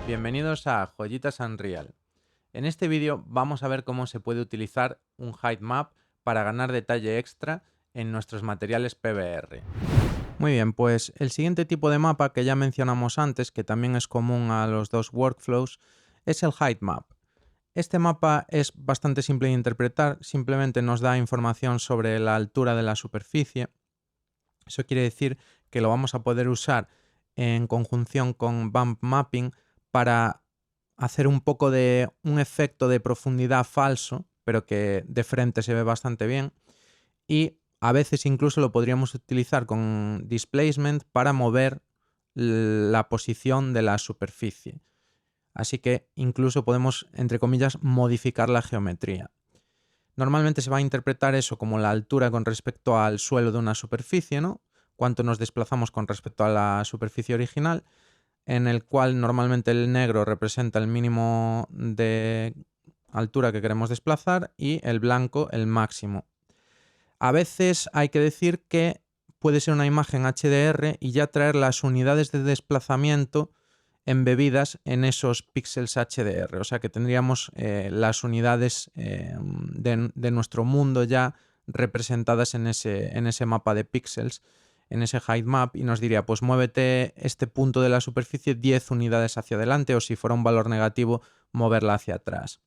Bienvenidos a Joyitas Unreal. En este vídeo vamos a ver cómo se puede utilizar un height map para ganar detalle extra en nuestros materiales PBR. Muy bien, pues el siguiente tipo de mapa que ya mencionamos antes, que también es común a los dos workflows, es el height map. Este mapa es bastante simple de interpretar, simplemente nos da información sobre la altura de la superficie. Eso quiere decir que lo vamos a poder usar en conjunción con bump mapping para hacer un poco de un efecto de profundidad falso, pero que de frente se ve bastante bien. Y a veces incluso lo podríamos utilizar con displacement para mover la posición de la superficie. Así que incluso podemos, entre comillas, modificar la geometría. Normalmente se va a interpretar eso como la altura con respecto al suelo de una superficie, ¿no? Cuánto nos desplazamos con respecto a la superficie original, en el cual normalmente el negro representa el mínimo de altura que queremos desplazar y el blanco el máximo. A veces hay que decir que puede ser una imagen HDR y ya traer las unidades de desplazamiento embebidas en esos píxeles HDR. O sea que tendríamos las unidades de nuestro mundo ya representadas en ese mapa de píxeles, en ese height map, y nos diría, pues muévete este punto de la superficie 10 unidades hacia adelante, o si fuera un valor negativo, moverla hacia atrás.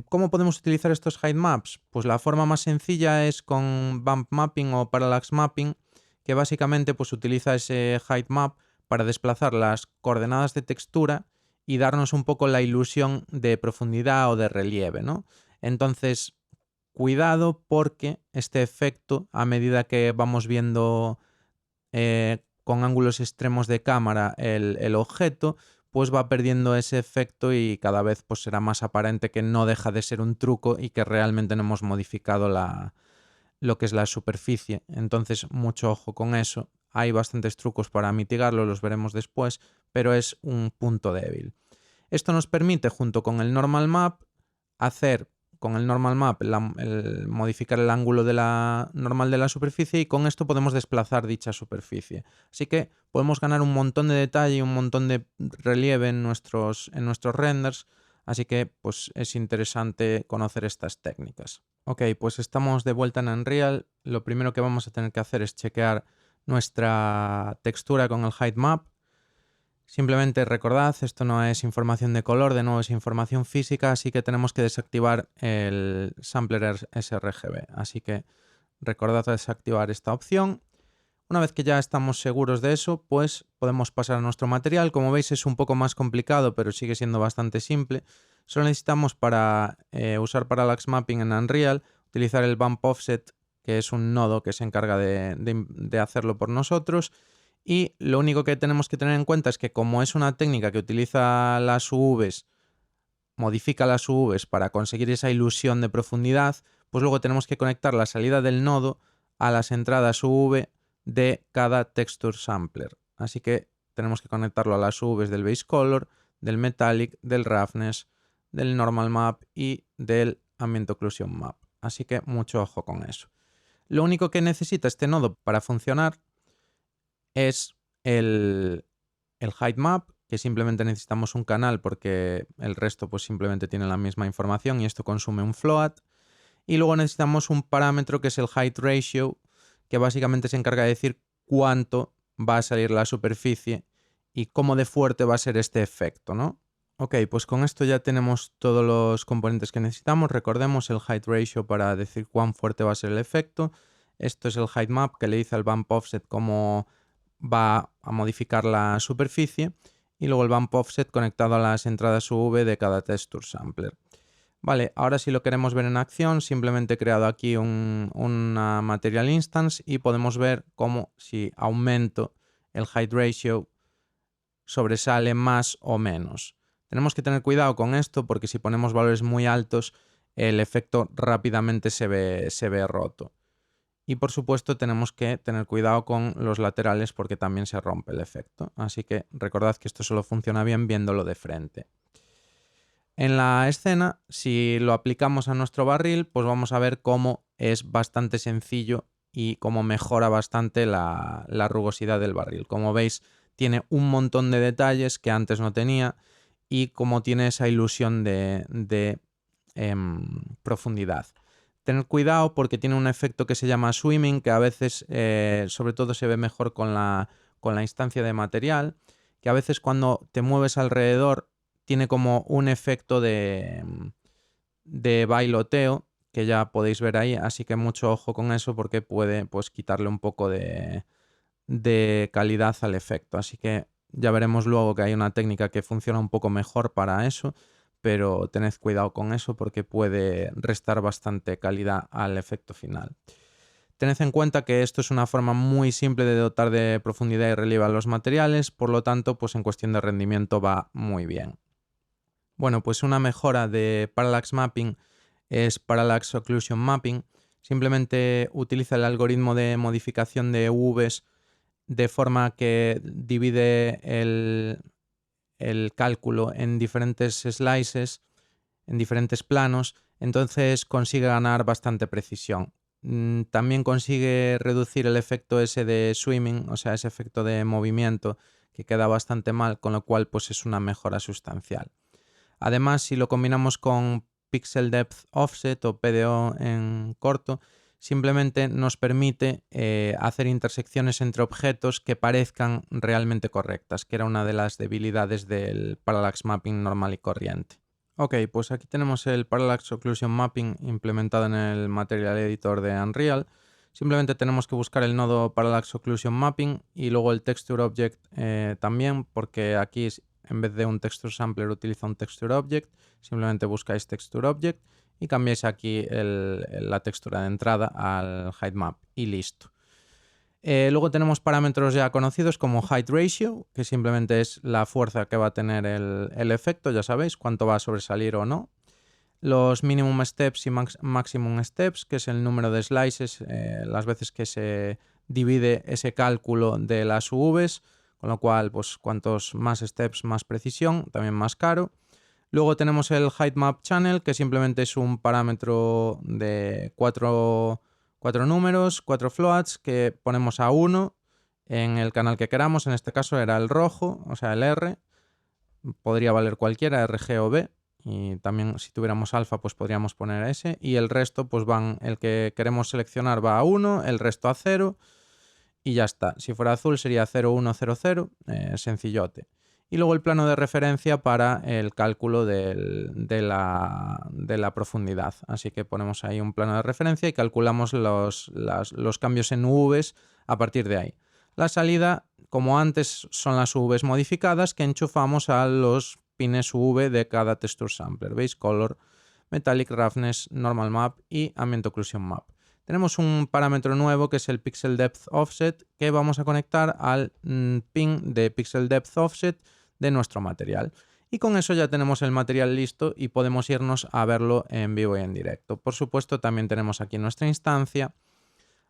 ¿Cómo podemos utilizar estos height maps? Pues la forma más sencilla es con bump mapping o parallax mapping, que básicamente pues utiliza ese height map para desplazar las coordenadas de textura y darnos un poco la ilusión de profundidad o de relieve, ¿no? Entonces, cuidado, porque este efecto, a medida que vamos viendo con ángulos extremos de cámara el objeto, pues va perdiendo ese efecto y cada vez pues será más aparente que no deja de ser un truco y que realmente no hemos modificado lo que es la superficie. Entonces, mucho ojo con eso. Hay bastantes trucos para mitigarlo, los veremos después, pero es un punto débil. Esto nos permite, junto con el normal map, hacer con el normal map modificar el ángulo de la normal de la superficie, y con esto podemos desplazar dicha superficie. Así que podemos ganar un montón de detalle y un montón de relieve en nuestros renders, así que pues es interesante conocer estas técnicas. Ok, pues estamos de vuelta en Unreal. Lo primero que vamos a tener que hacer es chequear nuestra textura con el height map. Simplemente recordad, esto no es información de color, de nuevo es información física, así que tenemos que desactivar el sampler sRGB. Así que recordad desactivar esta opción. Una vez que ya estamos seguros de eso, pues podemos pasar a nuestro material. Como veis, es un poco más complicado, pero sigue siendo bastante simple. Solo necesitamos, para usar parallax mapping en Unreal, utilizar el bump offset, que es un nodo que se encarga de hacerlo por nosotros. Y lo único que tenemos que tener en cuenta es que, como es una técnica que utiliza las UVs, modifica las UVs para conseguir esa ilusión de profundidad, pues luego tenemos que conectar la salida del nodo a las entradas UV de cada texture sampler. Así que tenemos que conectarlo a las UVs del base color, del metallic, del roughness, del normal map y del ambient occlusion map. Así que mucho ojo con eso. Lo único que necesita este nodo para funcionar es el height map, que simplemente necesitamos un canal porque el resto pues simplemente tiene la misma información y esto consume un float. Y luego necesitamos un parámetro que es el height ratio, que básicamente se encarga de decir cuánto va a salir la superficie y cómo de fuerte va a ser este efecto, ¿no? Ok, pues con esto ya tenemos todos los componentes que necesitamos. Recordemos el height ratio para decir cuán fuerte va a ser el efecto. Esto es el height map, que le dice al bump offset cómo va a modificar la superficie, y luego el bump offset conectado a las entradas UV de cada texture sampler. Vale, ahora si lo queremos ver en acción, simplemente he creado aquí una material instance y podemos ver cómo, si aumento el height ratio, sobresale más o menos. Tenemos que tener cuidado con esto, porque si ponemos valores muy altos, el efecto rápidamente se ve roto. Y por supuesto tenemos que tener cuidado con los laterales, porque también se rompe el efecto. Así que recordad que esto solo funciona bien viéndolo de frente. En la escena, si lo aplicamos a nuestro barril, pues vamos a ver cómo es bastante sencillo y cómo mejora bastante la rugosidad del barril. Como veis, tiene un montón de detalles que antes no tenía y como tiene esa ilusión de profundidad. Tener cuidado porque tiene un efecto que se llama swimming, que a veces sobre todo se ve mejor con la instancia de material, que a veces cuando te mueves alrededor tiene como un efecto de bailoteo, que ya podéis ver ahí, así que mucho ojo con eso porque puede pues quitarle un poco de calidad al efecto. Así que ya veremos luego que hay una técnica que funciona un poco mejor para eso, pero tened cuidado con eso porque puede restar bastante calidad al efecto final. Tened en cuenta que esto es una forma muy simple de dotar de profundidad y relieve a los materiales, por lo tanto, pues en cuestión de rendimiento va muy bien. Bueno, pues una mejora de Parallax Mapping es Parallax Occlusion Mapping. Simplemente utiliza el algoritmo de modificación de UVs de forma que divide el cálculo en diferentes slices, en diferentes planos, entonces consigue ganar bastante precisión. También consigue reducir el efecto ese de swimming, o sea, ese efecto de movimiento que queda bastante mal, con lo cual pues es una mejora sustancial. Además, si lo combinamos con Pixel Depth Offset o PDO en corto, simplemente nos permite hacer intersecciones entre objetos que parezcan realmente correctas, que era una de las debilidades del Parallax Mapping normal y corriente. Ok, pues aquí tenemos el Parallax Occlusion Mapping implementado en el Material Editor de Unreal. Simplemente tenemos que buscar el nodo Parallax Occlusion Mapping y luego el Texture Object también, porque aquí en vez de un Texture Sampler utiliza un Texture Object. Simplemente buscáis Texture Object y cambiáis aquí la textura de entrada al Height Map y listo. Luego tenemos parámetros ya conocidos como Height Ratio, que simplemente es la fuerza que va a tener el efecto, ya sabéis, cuánto va a sobresalir o no. Los minimum steps y maximum steps, que es el número de slices, las veces que se divide ese cálculo de las UVs, con lo cual, pues cuantos más steps, más precisión, también más caro. Luego tenemos el Height Map Channel, que simplemente es un parámetro de cuatro números, 4 floats, que ponemos a 1 en el canal que queramos. En este caso era el rojo, o sea, el R. Podría valer cualquiera, RG o B. Y también si tuviéramos alfa, pues podríamos poner ese. Y el resto, pues van, el que queremos seleccionar va a 1, el resto a 0. Y ya está. Si fuera azul sería 0, 1, 0, 0. Sencillote. Y luego el plano de referencia para el cálculo de la profundidad. Así que ponemos ahí un plano de referencia y calculamos los cambios en UVs a partir de ahí. La salida, como antes, son las UVs modificadas que enchufamos a los pines UV de cada texture sampler. ¿Veis? Color, Metallic Roughness, Normal Map y Ambient Occlusion Map. Tenemos un parámetro nuevo que es el Pixel Depth Offset que vamos a conectar al pin de Pixel Depth Offset de nuestro material. Y con eso ya tenemos el material listo y podemos irnos a verlo en vivo y en directo. Por supuesto, también tenemos aquí nuestra instancia,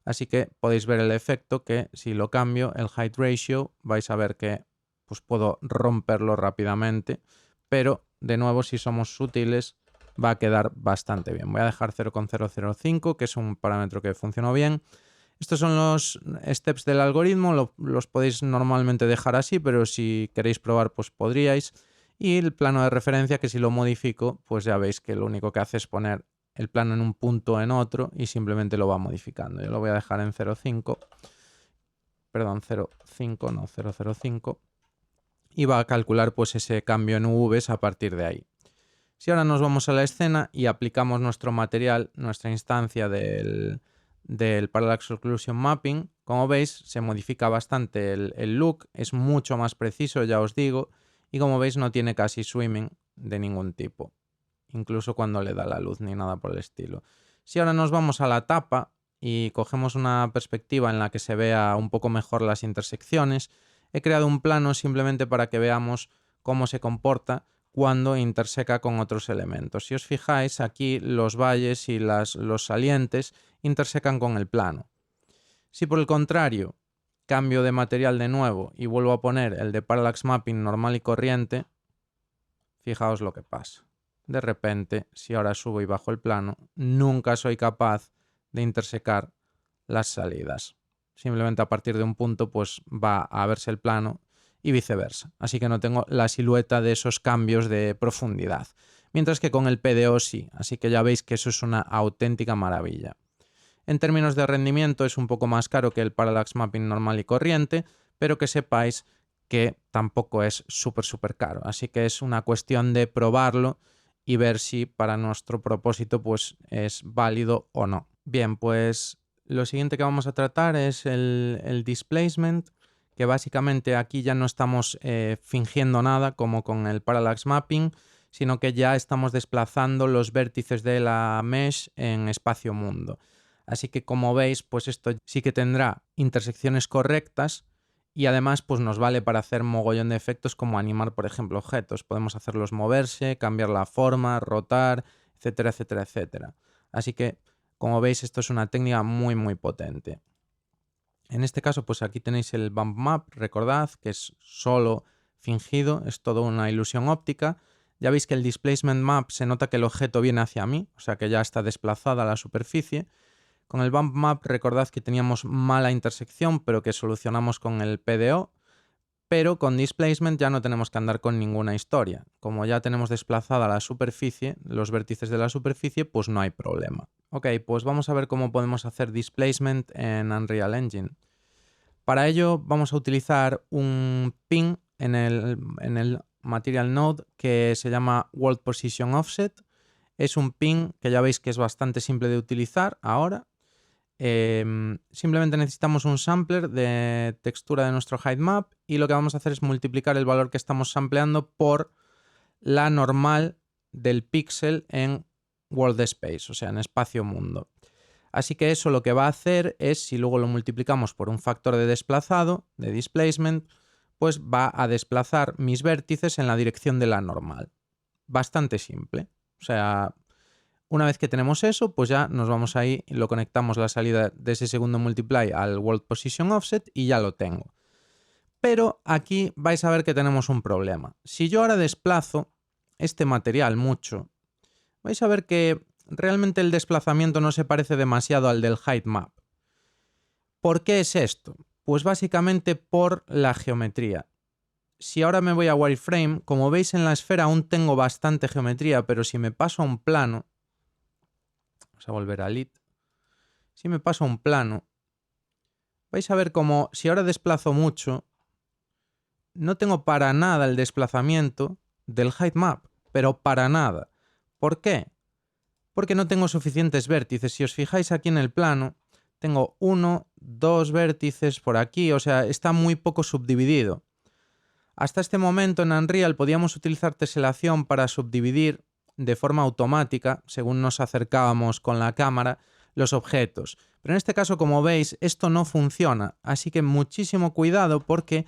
así que podéis ver el efecto que si lo cambio, el Height Ratio, vais a ver que pues, puedo romperlo rápidamente, pero de nuevo si somos sutiles va a quedar bastante bien. Voy a dejar 0,005, que es un parámetro que funcionó bien. Estos son los steps del algoritmo, los podéis normalmente dejar así, pero si queréis probar, pues podríais. Y el plano de referencia, que si lo modifico, pues ya veis que lo único que hace es poner el plano en un punto en otro y simplemente lo va modificando. Yo lo voy a dejar en 0,5, perdón, 0,5, no 0,05, y va a calcular pues ese cambio en UVs a partir de ahí. Si ahora nos vamos a la escena y aplicamos nuestro material, nuestra instancia del Parallax Occlusion Mapping, como veis se modifica bastante el look, es mucho más preciso, ya os digo, y como veis no tiene casi swimming de ningún tipo, incluso cuando le da la luz ni nada por el estilo. Si ahora nos vamos a la tapa y cogemos una perspectiva en la que se vea un poco mejor las intersecciones, he creado un plano simplemente para que veamos cómo se comporta cuando interseca con otros elementos. Si os fijáis, aquí los valles y los salientes intersecan con el plano. Si por el contrario cambio de material de nuevo y vuelvo a poner el de Parallax Mapping normal y corriente, fijaos lo que pasa. de repente, si ahora subo y bajo el plano, nunca soy capaz de intersecar las salidas. Simplemente a partir de un punto pues va a verse el plano y viceversa. Así que no tengo la silueta de esos cambios de profundidad. Mientras que con el PDO sí, así que ya veis que eso es una auténtica maravilla. En términos de rendimiento es un poco más caro que el Parallax Mapping normal y corriente, pero que sepáis que tampoco es súper caro. Así que es una cuestión de probarlo y ver si para nuestro propósito pues es válido o no. Bien, pues lo siguiente que vamos a tratar es el displacement, que básicamente aquí ya no estamos fingiendo nada como con el Parallax Mapping, sino que ya estamos desplazando los vértices de la mesh en espacio-mundo. Así que como veis, pues esto sí que tendrá intersecciones correctas y además pues nos vale para hacer mogollón de efectos como animar, por ejemplo, objetos. Podemos hacerlos moverse, cambiar la forma, rotar, etcétera, etcétera, etcétera. Así que, como veis, esto es una técnica muy potente. En este caso, pues aquí tenéis el bump map, recordad que es solo fingido, es todo una ilusión óptica. Ya veis que el displacement map se nota que el objeto viene hacia mí, o sea que ya está desplazada la superficie. Con el bump map recordad que teníamos mala intersección, pero que solucionamos con el PDO. Pero con displacement ya no tenemos que andar con ninguna historia. Como ya tenemos desplazada la superficie, los vértices de la superficie, pues no hay problema. Ok, pues vamos a ver cómo podemos hacer displacement en Unreal Engine. Para ello vamos a utilizar un pin en el Material Node que se llama World Position Offset. Es un pin que ya veis que es bastante simple de utilizar ahora. Simplemente necesitamos un sampler de textura de nuestro height map y lo que vamos a hacer es multiplicar el valor que estamos sampleando por la normal del píxel en world space, o sea, en espacio mundo. Así que eso lo que va a hacer es, si luego lo multiplicamos por un factor de desplazado, de displacement, pues va a desplazar mis vértices en la dirección de la normal. Bastante simple. O sea, una vez que tenemos eso, pues ya nos vamos ahí y lo conectamos la salida de ese segundo multiply al World Position Offset y ya lo tengo. Pero aquí vais a ver que tenemos un problema. Si yo ahora desplazo este material mucho, vais a ver que realmente el desplazamiento no se parece demasiado al del height map. ¿Por qué es esto? Pues básicamente por la geometría. Si ahora me voy a wireframe, como veis en la esfera aún tengo bastante geometría, pero si me paso a un plano, vamos a volver a lit. Si me paso a un plano, vais a ver como si ahora desplazo mucho, no tengo para nada el desplazamiento del height map, pero para nada. ¿Por qué? Porque no tengo suficientes vértices. Si os fijáis aquí en el plano, tengo 1, 2 vértices por aquí, o sea, está muy poco subdividido. Hasta este momento en Unreal podíamos utilizar teselación para subdividir de forma automática, según nos acercábamos con la cámara, los objetos. Pero en este caso, como veis, esto no funciona, así que muchísimo cuidado porque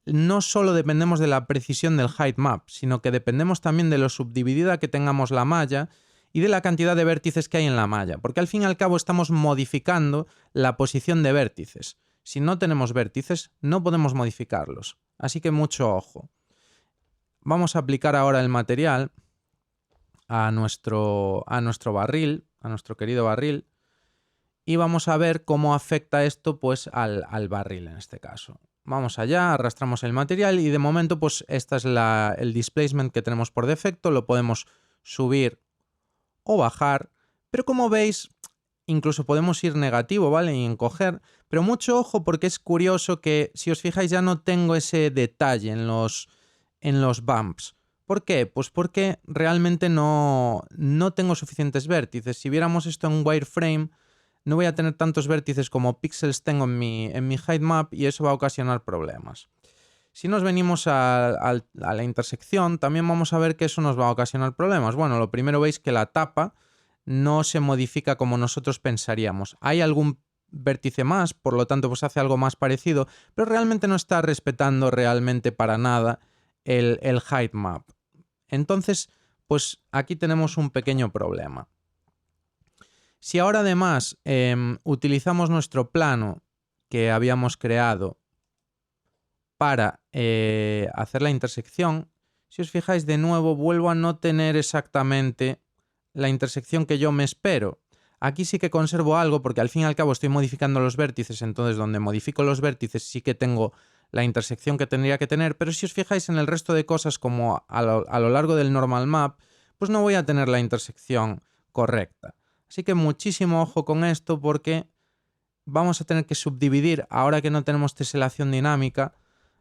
no solo dependemos de la precisión del height map, sino que dependemos también de lo subdividida que tengamos la malla y de la cantidad de vértices que hay en la malla, porque al fin y al cabo estamos modificando la posición de vértices. Si no tenemos vértices, no podemos modificarlos. Así que mucho ojo. Vamos a aplicar ahora el material a nuestro barril, a nuestro querido barril, y vamos a ver cómo afecta esto pues al barril en este caso. Vamos allá, arrastramos el material y de momento pues este es el displacement que tenemos por defecto, lo podemos subir o bajar, pero como veis incluso podemos ir negativo, ¿vale? Y encoger, pero mucho ojo porque es curioso que si os fijáis ya no tengo ese detalle en los bumps. ¿Por qué? Pues porque realmente no tengo suficientes vértices. Si viéramos esto en wireframe, no voy a tener tantos vértices como píxeles tengo en mi height map y eso va a ocasionar problemas. Si nos venimos a la intersección, también vamos a ver que eso nos va a ocasionar problemas. Bueno, lo primero veis que la tapa no se modifica como nosotros pensaríamos. Hay algún vértice más, por lo tanto pues hace algo más parecido, pero realmente no está respetando realmente para nada el height map. Entonces, pues aquí tenemos un pequeño problema. Si ahora además utilizamos nuestro plano que habíamos creado para hacer la intersección, si os fijáis de nuevo, vuelvo a no tener exactamente la intersección que yo me espero. Aquí sí que conservo algo porque al fin y al cabo estoy modificando los vértices, entonces donde modifico los vértices sí que tengo la intersección que tendría que tener, pero si os fijáis en el resto de cosas como a lo largo del normal map, pues no voy a tener la intersección correcta. Así que muchísimo ojo con esto porque vamos a tener que subdividir, ahora que no tenemos teselación dinámica,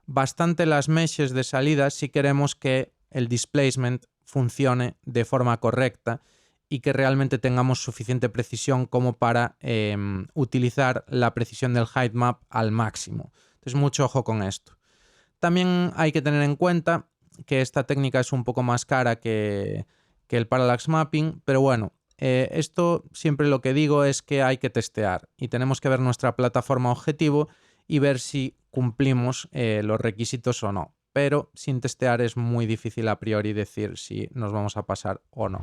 bastante las meshes de salida si queremos que el displacement funcione de forma correcta y que realmente tengamos suficiente precisión como para utilizar la precisión del height map al máximo. Entonces, mucho ojo con esto. También hay que tener en cuenta que esta técnica es un poco más cara que el parallax mapping, pero bueno, esto siempre lo que digo es que hay que testear y tenemos que ver nuestra plataforma objetivo y ver si cumplimos los requisitos o no. Pero sin testear es muy difícil a priori decir si nos vamos a pasar o no.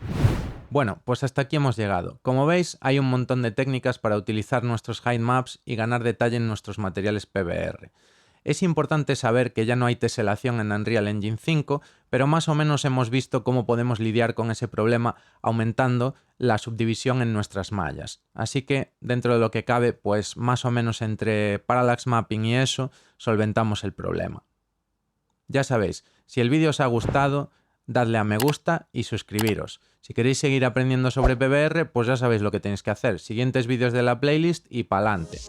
Bueno, pues hasta aquí hemos llegado. Como veis, hay un montón de técnicas para utilizar nuestros height maps y ganar detalle en nuestros materiales PBR. Es importante saber que ya no hay teselación en Unreal Engine 5, pero más o menos hemos visto cómo podemos lidiar con ese problema aumentando la subdivisión en nuestras mallas. Así que, dentro de lo que cabe, pues más o menos entre parallax mapping y eso, solventamos el problema. Ya sabéis, si el vídeo os ha gustado, dadle a me gusta y suscribiros. Si queréis seguir aprendiendo sobre PBR, pues ya sabéis lo que tenéis que hacer. Siguientes vídeos de la playlist y pa'lante.